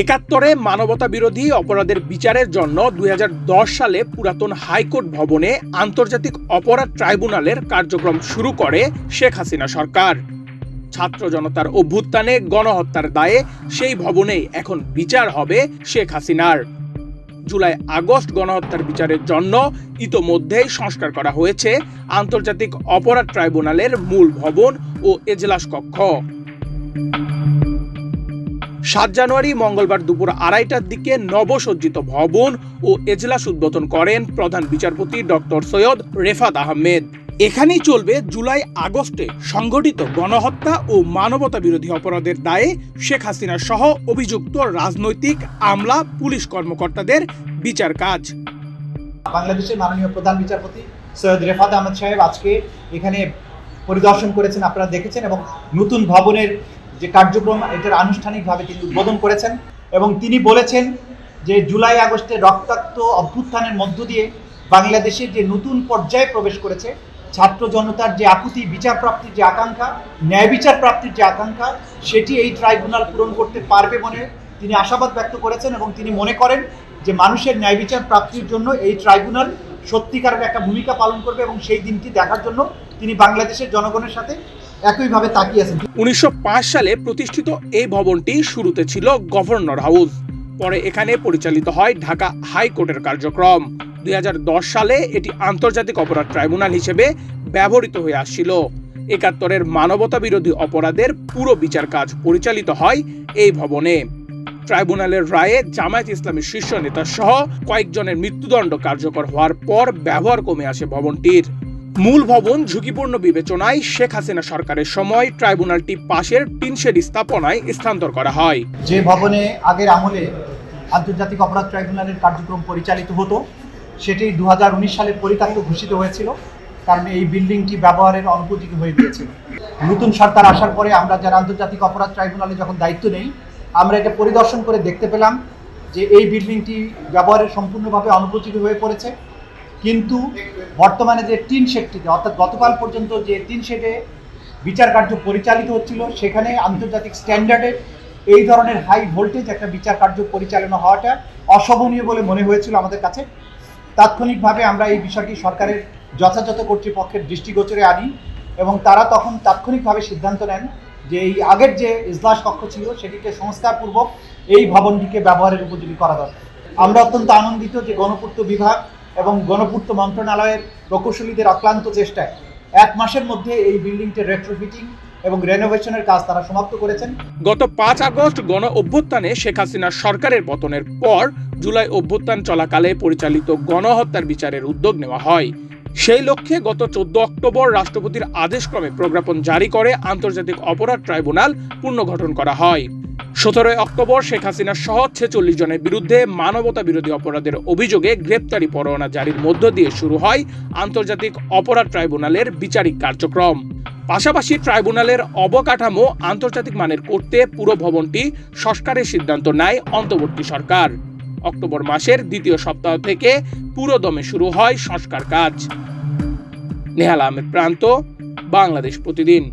একাত্তরে মানবতা বিরোধী অপরাধের বিচারের জন্য 2010 সালে পুরাতন হাইকোর্ট ভবনে আন্তর্জাতিক অপরাধ ট্রাইব্যুনালের কার্যক্রম শুরু করে শেখ হাসিনা সরকার। ছাত্র জনতার অভ্যুত্থানে গণহত্যার দায়ে সেই ভবনেই এখন বিচার হবে শেখ হাসিনার। জুলাই আগস্ট গণহত্যার বিচারের জন্য ইতোমধ্যেই সংস্কার করা হয়েছে আন্তর্জাতিক অপরাধ ট্রাইব্যুনালের মূল ভবন ও এজলাস কক্ষ। 7 জানুয়ারি মঙ্গলবার দুপুর 2:30টার দিকে নবসজ্জিত ভবন ও এজলাস উদ্বোধন করেন প্রধান বিচারপতি ডক্টর সৈয়দ রেফাত আহমেদ। এখানেই চলবে জুলাই আগস্টে সংঘটিত গণহত্যা ও মানবতা বিরোধী অপরাধের দায়ে শেখ হাসিনা সহ অভিযুক্ত রাজনৈতিক, আমলা, পুলিশ কর্মকর্তাদের বিচার কাজ। বাংলাদেশের মাননীয় প্রধান বিচারপতি সৈয়দ রেফাত আহমেদ সাহেব আজকে এখানে পরিদর্শন করেছেন, আপনারা দেখেছেন, এবং নতুন ভবনের যে কার্যক্রম এটার আনুষ্ঠানিকভাবে তিনি উদ্বোধন করেছেন। এবং তিনি বলেছেন যে জুলাই আগস্টের রক্তাক্ত অভ্যুত্থানের মধ্য দিয়ে বাংলাদেশের যে নতুন পর্যায়ে প্রবেশ করেছে, ছাত্র জনতার যে আকুতি, বিচার প্রাপ্তির যে আকাঙ্ক্ষা, ন্যায় বিচার প্রাপ্তির যে আকাঙ্ক্ষা, সেটি এই ট্রাইব্যুনাল পূরণ করতে পারবে বলে তিনি আশাবাদ ব্যক্ত করেছেন। এবং তিনি মনে করেন যে মানুষের ন্যায় বিচার প্রাপ্তির জন্য এই ট্রাইব্যুনাল সত্যিকারের একটা ভূমিকা পালন করবে, এবং সেই দিনটি দেখার জন্য তিনি বাংলাদেশের জনগণের সাথে একইভাবে তাকিয়ে আছেন। 1905 সালে প্রতিষ্ঠিত এই ভবনটি শুরুতে ছিল গভর্নর হাউস, পরে এখানে পরিচালিত হয় ঢাকা হাইকোর্টের কার্যক্রম। 2010 সালে এটি আন্তর্জাতিক অপরাধ ট্রাইব্যুনাল হিসেবে ব্যবহৃত হয়ে আসছিল। 71-এর মানবতা বিরোধী অপরাধের পুরো বিচার কাজ পরিচালিত হয় এই ভবনে। ট্রাইব্যুনালের রায়ে জামায়াত ইসলামীর শীর্ষ নেতা সহ কয়েকজনের মৃত্যুদণ্ড কার্যকর হওয়ার পর ব্যবহার কমে আসে ভবনটির। মূল ভবন ঝুঁকিপূর্ণ বিবেচনায় শেখ হাসিনা সরকারের সময় ট্রাইব্যুনালটি পাশের টিনশেড স্থাপনায় স্থানান্তর করা হয়। যে ভবনে আগের আমলে আন্তর্জাতিক অপরাধ ট্রাইব্যুনালের কার্যক্রম পরিচালিত হতো, সেটি 2019 সালে পরিত্যক্ত ঘোষিত হয়েছিল, কারণ এই বিল্ডিংটি ব্যবহারের অনুপযোগী হয়ে গিয়েছিল। নতুন সরকার আসার পরে আমরা যারা আন্তর্জাতিক অপরাধ ট্রাইব্যুনালে যখন দায়িত্ব নেই, আমরা এটা পরিদর্শন করে দেখতে পেলাম যে এই বিল্ডিংটি ব্যবহারের সম্পূর্ণভাবে অনুপযোগী হয়ে পড়েছে। কিন্তু বর্তমানে যে টিন শেডটিতে, অর্থাৎ গতকাল পর্যন্ত যে টিন শেডে বিচার কার্য পরিচালিত হচ্ছিল, সেখানে আন্তর্জাতিক স্ট্যান্ডার্ডের এই ধরনের হাই ভোল্টেজ একটা বিচার কার্য পরিচালনা হওয়াটা অশোভনীয় বলে মনে হয়েছিল আমাদের কাছে। তাৎক্ষণিকভাবে আমরা এই বিষয়টি সরকারের যথাযথ কর্তৃপক্ষের দৃষ্টিগোচরে আনি, এবং তারা তখন তাৎক্ষণিকভাবে সিদ্ধান্ত নেন যে এই আগের যে ইজলাস কক্ষ ছিল সেটিকে সংস্কারপূর্বক এই ভবনটিকে ব্যবহারের উপযোগী করা দরকার। আমরা অত্যন্ত আনন্দিত যে গণপূর্ত বিভাগ এবং গণপূর্ত মন্ত্রণালয়ের প্রকৌশলীদের অক্লান্ত চেষ্টায় 1 মাসের মধ্যে এই বিল্ডিংটির রেট্রোফিটিং এবং রেনোভেশনের কাজ তারা সমাপ্ত করেছেন। গত 5 আগস্ট গণ অভ্যুত্থানে শেখ হাসিনা সরকারের পতনের পর জুলাই অভ্যুত্থান চলাকালে পরিচালিত গণহত্যার বিচারের উদ্যোগ নেওয়া হয়। সেই লক্ষ্যে গত 14 অক্টোবর রাষ্ট্রপতির আদেশক্রমে প্রজ্ঞাপন জারি করে আন্তর্জাতিক অপরাধ ট্রাইব্যুনাল পুনর্গঠন করা হয়। 17 অক্টোবর শেখ হাসিনা সহ 46 জনের বিরুদ্ধে মানবতা বিরোধী অপরাধের অভিযোগে গ্রেপ্তারি পরোয়ানা জারির মধ্য দিয়ে শুরু হয় আন্তর্জাতিক অপরাধ ট্রাইব্যুনালের বিচারিক কার্যক্রম। পাশাপাশি ট্রাইব্যুনালের অবকাঠামো আন্তর্জাতিক মানের করতে পুরো ভবনটি সংস্কারের সিদ্ধান্ত নেয় অন্তর্বর্তী সরকার। অক্টোবর মাসের দ্বিতীয় সপ্তাহ থেকে পুরোদমে শুরু হয় সংস্কার কাজ। নেহাল আহমেদ প্রান্ত, বাংলাদেশ প্রতিদিন।